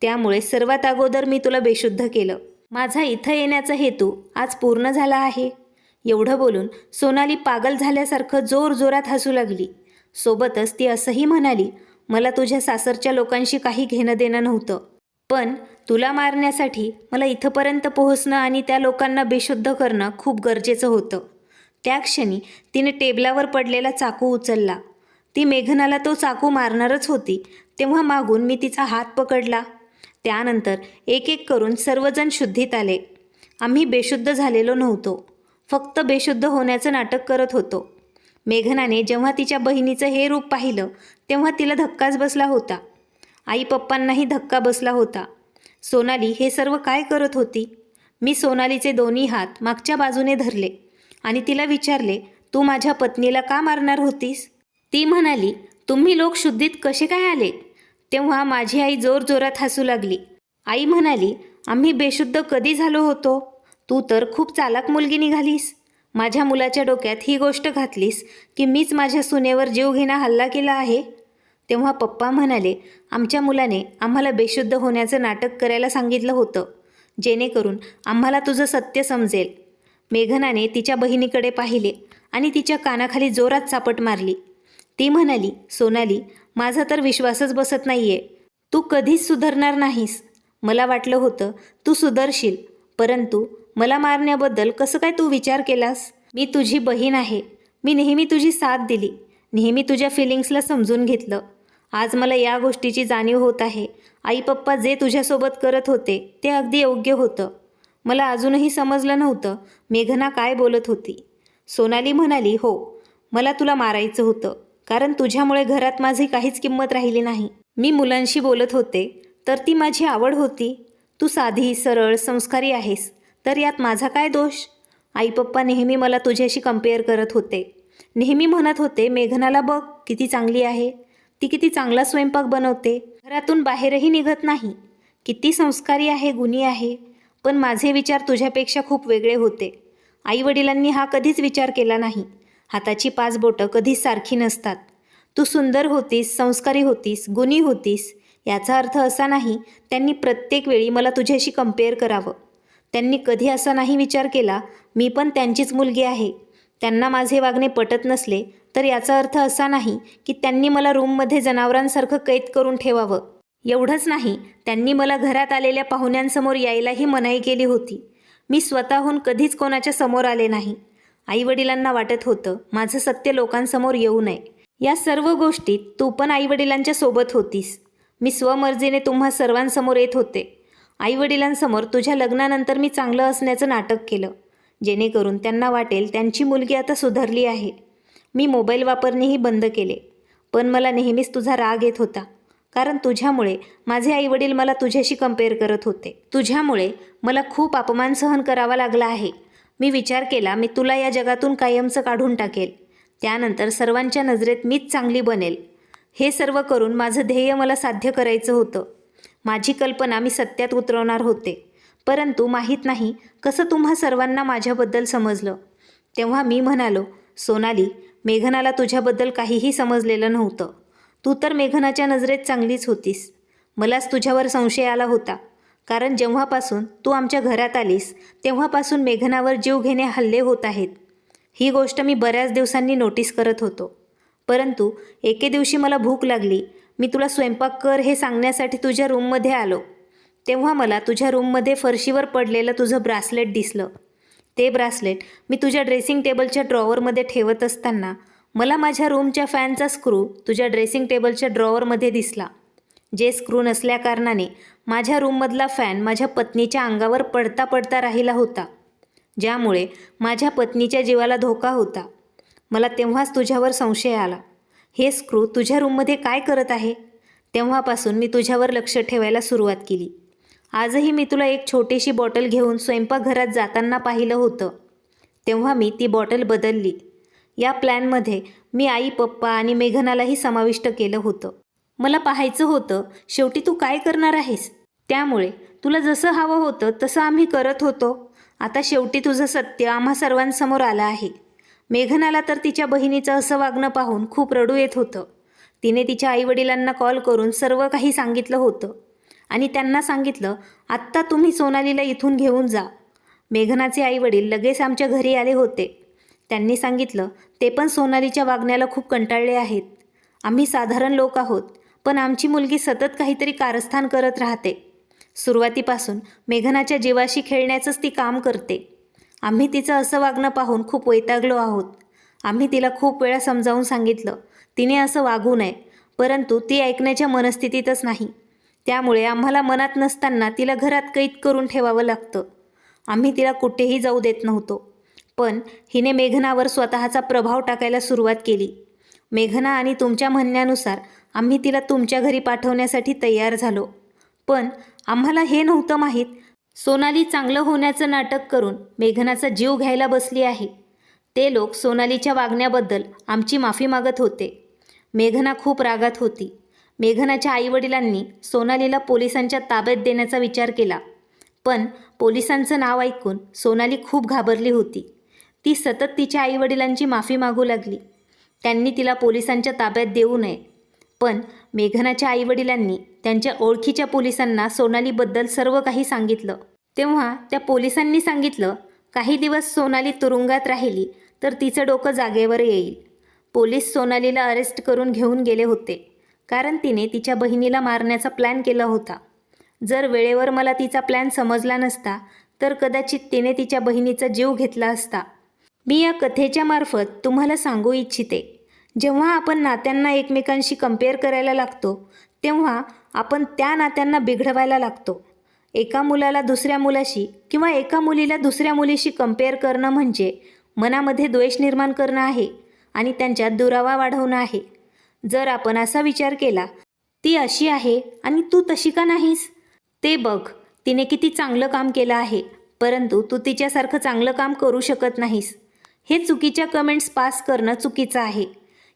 त्यामुळे सर्वात अगोदर मी तुला बेशुद्ध केलं. माझा इथं येण्याचा हेतू आज पूर्ण झाला आहे. एवढं बोलून सोनाली पागल झाल्यासारखं जोरजोरात हसू लागली. सोबतच ती असंही म्हणाली, मला तुझ्या सासरच्या लोकांशी काही घेणं देणं नव्हतं, पण तुला मारण्यासाठी मला इथंपर्यंत पोहोचणं आणि त्या लोकांना बेशुद्ध करणं खूप गरजेचं होतं. त्या क्षणी तिने टेबलावर पडलेला चाकू उचलला. ती मेघनाला तो चाकू मारणारच होती तेव्हा मागून मी तिचा हात पकडला. त्यानंतर एक एक करून सर्वजण शुद्धीत आले. आम्ही बेशुद्ध झालेलो नव्हतो, फक्त बेशुद्ध होण्याचं नाटक करत होतो. मेघनाने जेव्हा तिच्या बहिणीचं हे रूप पाहिलं तेव्हा तिला धक्काच बसला होता. आई पप्पांनाही धक्का बसला होता. सोनाली हे सर्व काय करत होती? मी सोनालीचे दोन्ही हात मागच्या बाजूने धरले आणि तिला विचारले, तू माझ्या पत्नीला का मारणार होतीस? ती म्हणाली, तुम्ही लोक शुद्धीत कसे काय आले? तेव्हा माझी आई जोरजोरात हसू लागली. आई म्हणाली, आम्ही बेशुद्ध कधी झालो होतो? तू तर खूप चालाक मुलगी निघालीस. माझ्या मुलाच्या डोक्यात ही गोष्ट घातलीस की मीच माझ्या सुनेवर जीवघेणा हल्ला केला आहे. तेव्हा पप्पा म्हणाले, आमच्या मुलाने आम्हाला बेशुद्ध होण्याचं नाटक करायला सांगितलं होतं, जेणेकरून आम्हाला तुझं सत्य समजेल. मेघनाने तिच्या बहिणीकडे पाहिले आणि तिच्या कानाखाली जोरात चापट मारली. ती म्हणाली, सोनाली, माझा तर विश्वासच बसत नाहीये. तू कधीच सुधारणार नाहीस. मला वाटलं होतं तू सुधरशील, परंतु मला मारण्याबद्दल कसं काय तू विचार केलास? मी तुझी बहीण आहे. मी नेहमी तुझी साथ दिली, नेहमी तुझ्या फिलिंग्सला समजून घेतलं. आज मला या गोष्टीची जाणीव होत आहे. आई पप्पा जे तुझ्यासोबत करत होते ते अगदी योग्य होतं. मला अजूनही समजलं नव्हतं मेघना काय बोलत होती. सोनाली म्हणाली, हो, मला तुला मारायचं होतं, कारण तुझ्यामुळे घरात माझी काहीच किंमत राहिली नाही. मी मुलांशी बोलत होते तर ती माझी आवड होती. तू साधी, सरळ, संस्कारी आहेस, तर यात माझा काय दोष? आई पप्पा नेहमी मला तुझ्याशी कंपेअर करत होते. नेहमी म्हणत होते, मेघनाला बघ किती चांगली आहे, ती किती चांगला स्वयंपाक बनवते, घरातून बाहेरही निघत नाही, किती संस्कारी आहे, गुणी आहे. पण माझे विचार तुझ्यापेक्षा खूप वेगळे होते. आईवडिलांनी हा कधीच विचार केला नाही. हाताची 5 बोटं कधीच सारखी नसतात. तू सुंदर होतीस, संस्कारी होतीस, गुणी होतीस. याचा अर्थ असा नाही त्यांनी प्रत्येक वेळी मला तुझ्याशी कंपेअर करावं. त्यांनी कधी असा नाही विचार केला मी पण त्यांचीच मुलगी आहे. त्यांना माझे वागणे पटत नसले तर याचा अर्थ असा नाही की त्यांनी मला रूममध्ये जनावरांसारखं कैद करून ठेवावं. एवढंच नाही, त्यांनी मला घरात आलेल्या पाहुण्यांसमोर यायलाही मनाई केली होती. मी स्वतःहून कधीच कोणाच्या समोर आले नाही. आईवडिलांना वाटत होतं माझं सत्य लोकांसमोर येऊ नये. या सर्व गोष्टीत तू पण आईवडिलांच्या सोबत होतीस. मी स्वमर्जीने तुम्हा सर्वांसमोर येत होते. आईवडिलांसमोर तुझ्या लग्नानंतर मी चांगलं असण्याचं नाटक केलं, जेणेकरून त्यांना वाटेल त्यांची मुलगी आता सुधारली आहे. मी मोबाईल वापरणेही बंद केले. पण मला नेहमीच तुझा राग येत होता, कारण तुझ्यामुळे माझे आईवडील मला तुझ्याशी कंपेअर करत होते. तुझ्यामुळे मला खूप अपमान सहन करावा लागला आहे. मी विचार केला मी तुला या जगातून कायमचं काढून टाकेल. त्यानंतर सर्वांच्या नजरेत मीच चांगली बनेल. हे सर्व करून माझं ध्येय मला साध्य करायचं होतं. माझी कल्पना मी सत्यात उतरवणार होते. परंतु माहीत नाही कसं तुम्हा सर्वांना माझ्याबद्दल समजलं. तेव्हा मी म्हणालो, सोनाली, मेघनाला तुझ्याबद्दल काहीही समजलेलं नव्हतं. तू तर मेघनाच्या नजरेत चांगलीच होतीस. मलाच तुझ्यावर संशय आला होता, कारण जेव्हापासून तू आमच्या घरात आलीस तेव्हापासून मेघनावर जीवघेणे हल्ले होत आहेत. ही गोष्ट मी बऱ्याच दिवसांनी नोटीस करत होतो. परंतु एके दिवशी मला भूक लागली. मी तुला स्वयंपाक कर हे सांगण्यासाठी तुझ्या रूममध्ये आलो. तेव्हा मला तुझ्या रूममध्ये फरशीवर पडलेलं तुझं ब्रासलेट दिसलं. ते ब्रासलेट मी तुझ्या ड्रेसिंग टेबलच्या ड्रॉवरमध्ये ठेवत असताना मला माझ्या रूमच्या फॅनचा स्क्रू तुझ्या ड्रेसिंग टेबलच्या ड्रॉवरमध्ये दिसला. जे स्क्रू नसल्याकारणाने माझ्या रूममधला फॅन माझ्या पत्नीच्या अंगावर पडता पडता राहिला होता, ज्यामुळे माझ्या पत्नीच्या जीवाला धोका होता. मला तेव्हाच तुझ्यावर संशय आला. हे स्क्रू तुझ्या रूममध्ये काय करत आहे? तेव्हापासून मी तुझ्यावर लक्ष ठेवायला सुरुवात केली. आजही मी तुला एक छोटीशी बॉटल घेऊन स्वयंपाकघरात जाताना पाहिलं होतं. तेव्हा मी ती बॉटल बदलली. या प्लॅनमध्ये मी आई पप्पा आणि मेघनालाही समाविष्ट केलं होतं. मला पाहायचं होतं शेवटी तू काय करणार आहेस. त्यामुळे तुला जसं हवं होतं तसं आम्ही करत होतो. आता शेवटी तुझं सत्य आम्हा सर्वांसमोर आलं आहे. मेघनाला तर तिच्या बहिणीचं असं वागणं पाहून खूप रडू येत होतं. तिने तिच्या आईवडिलांना कॉल करून सर्व काही सांगितलं होतं आणि त्यांना सांगितलं, आत्ता तुम्ही सोनालीला इथून घेऊन जा. मेघनाचे आईवडील लगेच आमच्या घरी आले होते. त्यांनी सांगितलं ते पण सोनालीच्या वागण्याला खूप कंटाळले आहेत. आम्ही साधारण लोक आहोत, पण आमची मुलगी सतत काहीतरी कारस्थान करत राहते. सुरुवातीपासून मेघनाच्या जीवाशी खेळण्याचंच ती काम करते. आम्ही तिचं असं वागणं पाहून खूप वैतागलो आहोत. आम्ही तिला खूप वेळा समजावून सांगितलं तिने असं वागू नये, परंतु ती ऐकण्याच्या मनस्थितीतच नाही. त्यामुळे आम्हाला मनात नसताना तिला घरात कैद करून ठेवावं लागतं. आम्ही तिला कुठेही जाऊ देत नव्हतो. पण हिने मेघनावर स्वतःचा प्रभाव टाकायला सुरुवात केली. मेघना आणि तुमच्या म्हणण्यानुसार आम्ही तिला तुमच्या घरी पाठवण्यासाठी तयार झालो. पण आम्हाला हे नव्हतं माहीत, सोनाली चांगलं होण्याचं नाटक करून मेघनाचा जीव घ्यायला बसली आहे. ते लोक सोनालीच्या वागण्याबद्दल आमची माफी मागत होते. मेघना खूप रागात होती. मेघनाच्या आईवडिलांनी सोनालीला पोलिसांच्या ताब्यात देण्याचा विचार केला. पण पोलिसांचं नाव ऐकून सोनाली खूप घाबरली होती. ती सतत तिच्या आईवडिलांची माफी मागू लागली. त्यांनी तिला पोलिसांच्या ताब्यात देऊ नये. पण मेघनाच्या आईवडिलांनी त्यांच्या ओळखीच्या पोलिसांना सोनालीबद्दल सर्व काही सांगितलं. तेव्हा त्या पोलिसांनी सांगितलं, काही दिवस सोनाली तुरुंगात राहिली तर तिचं डोकं जागेवर येईल. पोलीस सोनालीला अरेस्ट करून घेऊन गेले होते, कारण तिने तिच्या बहिणीला मारण्याचा प्लॅन केला होता. जर वेळेवर मला तिचा प्लॅन समजला नसता तर कदाचित तिने तिच्या बहिणीचा जीव घेतला असता. मी या कथेच्या मार्फत तुम्हाला सांगू इच्छिते, जेव्हा आपण नात्यांना एकमेकांशी कंपेअर करायला लागतो तेव्हा आपण त्या नात्यांना बिघडवायला लागतो. एका मुलाला दुसऱ्या मुलाशी किंवा एका मुलीला दुसऱ्या मुलीशी कंपेअर करणं म्हणजे मनामध्ये द्वेष निर्माण करणं आहे आणि त्यांच्यात दुरावा वाढवणं आहे. जर आपण असा विचार केला, ती अशी आहे आणि तू तशी का नाहीस, ते बघ तिने किती चांगलं काम केलं आहे, परंतु तू तिच्यासारखं चांगलं काम करू शकत नाहीस, हे चुकीच्या कमेंट्स पास करणं चुकीचं आहे.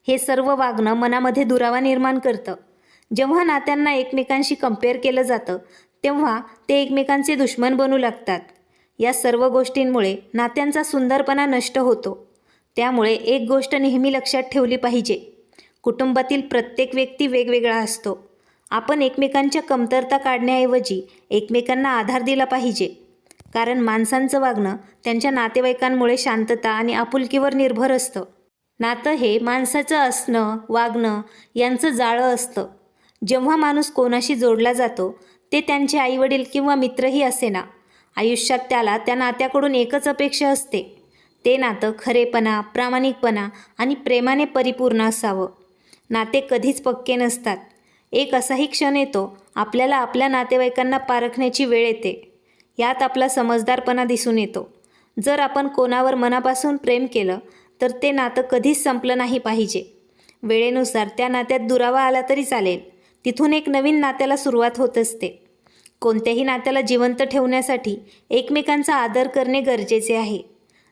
हे सर्व वागणं मनामध्ये दुरावा निर्माण करतं. जेव्हा नात्यांना एकमेकांशी कंपेअर केलं जातं तेव्हा ते एकमेकांचे दुश्मन बनू लागतात. या सर्व गोष्टींमुळे नात्यांचा सुंदरपणा नष्ट होतो. त्यामुळे एक गोष्ट नेहमी लक्षात ठेवली पाहिजे, कुटुंबातील प्रत्येक व्यक्ती वेगवेगळा असतो. आपण एकमेकांच्या कमतरता काढण्याऐवजी एकमेकांना आधार दिला पाहिजे, कारण माणसांचं वागणं त्यांच्या नातेवाईकांमुळे शांतता आणि आपुलकीवर निर्भर असतं. नातं हे माणसाचं असणं, वागणं यांचं जाळं असतं. जेव्हा माणूस कोणाशी जोडला जातो ते त्यांचे आईवडील किंवा मित्रही असेना, आयुष्यात त्याला त्या नात्याकडून एकच अपेक्षा असते, ते नातं खरेपणा, प्रामाणिकपणा आणि प्रेमाने परिपूर्ण असावं. नाते कधीच पक्के नसतात. एक असाही क्षण येतो आपल्याला आपल्या नातेवाईकांना पारखण्याची वेळ येते. यात आपला समजदारपणा दिसून येतो. जर आपण कोणावर मनापासून प्रेम केलं तर ते नातं कधीच संपलं नाही पाहिजे. वेळेनुसार त्या नात्यात दुरावा आला तरी चालेल, तिथून एक नवीन नात्याला सुरुवात होत असते. कोणत्याही नात्याला जिवंत ठेवण्यासाठी एकमेकांचा आदर करणे गरजेचे आहे.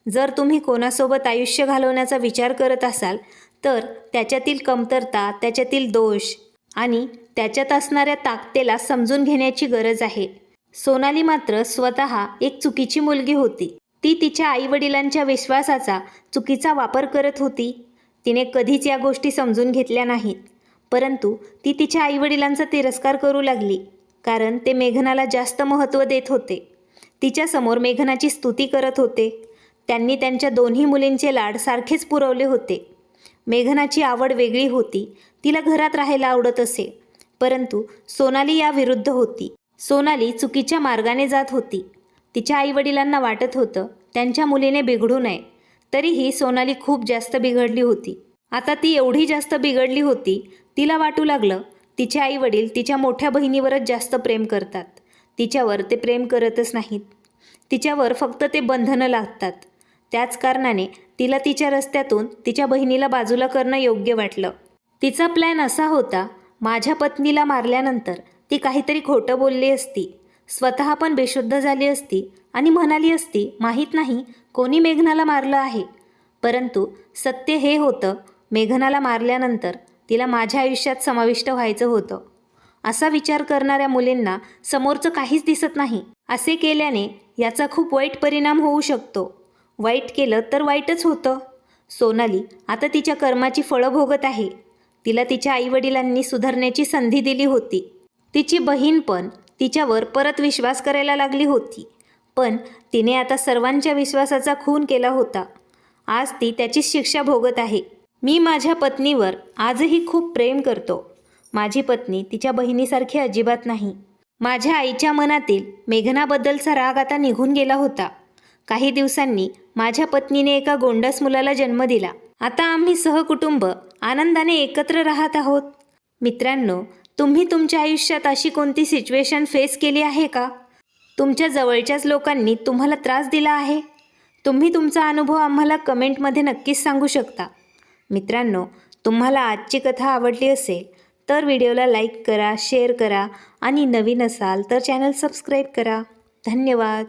जर तुम्ही कोणासोबत आयुष्य घालवण्याचा विचार करत असाल तर त्याच्यातील कमतरता, त्याच्यातील दोष आणि त्याच्यात असणाऱ्या ताकदीला समजून घेण्याची गरज आहे. सोनाली मात्र स्वतः एक चुकीची मुलगी होती. ती तिच्या आईवडिलांच्या विश्वासाचा चुकीचा वापर करत होती. तिने कधीच या गोष्टी समजून घेतल्या नाहीत, परंतु ती तिच्या आईवडिलांचा तिरस्कार करू लागली, कारण ते मेघनाला जास्त महत्त्व देत होते. तिच्यासमोर मेघनाची स्तुती करत होते. त्यांनी त्यांच्या दोन्ही मुलींचे लाड सारखेच पुरवले होते. मेघनाची आवड वेगळी होती. तिला घरात राहायला आवडत असे, परंतु सोनाली या विरुद्ध होती. सोनाली चुकीच्या मार्गाने जात होती. तिच्या आईवडिलांना वाटत होतं त्यांच्या मुलीने बिघडू नये, तरीही सोनाली खूप जास्त बिघडली होती. आता ती एवढी जास्त बिघडली होती, तिला वाटू लागलं तिचे आईवडील तिच्या मोठ्या बहिणीवरच जास्त प्रेम करतात. तिच्यावर ते प्रेम करतच नाहीत. तिच्यावर फक्त ते बंधनं लागतात. त्याच कारणाने तिला तिच्या रस्त्यातून तिच्या बहिणीला बाजूला करणं योग्य वाटलं. तिचा प्लॅन असा होता, माझ्या पत्नीला मारल्यानंतर ती काहीतरी खोटं बोलली असती, स्वतः पण बेशुद्ध झाली असती आणि म्हणाली असती, माहीत नाही कोणी मेघनाला मारलं आहे. परंतु सत्य हे होतं, मेघनाला मारल्यानंतर तिला माझ्या आयुष्यात समाविष्ट व्हायचं होतं. असा विचार करणाऱ्या मुलींना समोरचं काहीच दिसत नाही. असे केल्याने याचा खूप वाईट परिणाम होऊ शकतो. वाईट केलं तर वाईटच होतं. सोनाली आता तिच्या कर्माची फळं भोगत आहे. तिला तिच्या आईवडिलांनी सुधारण्याची संधी दिली होती. तिची बहीण पण तिच्यावर परत विश्वास करायला लागली होती, पण तिने आता सर्वांच्या विश्वासाचा खून केला होता. आज ती त्याची शिक्षा भोगत आहे. मी माझ्या पत्नीवर आजही खूप प्रेम करतो. माझी पत्नी तिच्या बहिणीसारखी अजिबात नाही. माझ्या आईच्या मनातील मेघनाबद्दलचा राग आता निघून गेला होता. काही दिवसांनी माझ्या पत्नीने एका गोंडस मुलाला जन्म दिला. आता आम्ही सहकुटुंब आनंदाने एकत्र राहत आहोत. मित्रांनो, तुम्ही तुमच्या आयुष्यात अशी कोणती सिच्युएशन फेस केली आहे का? तुमच्या जवळच्याच लोकांनी तुम्हाला त्रास दिला आहे? तुम्ही तुमचा अनुभव आम्हाला कमेंटमध्ये नक्कीच सांगू शकता. मित्रांनो, तुम्हाला आजची कथा आवडली असेल तर व्हिडिओला लाईक करा, शेअर करा आणि नवीन असाल तर चॅनल सबस्क्राईब करा. धन्यवाद.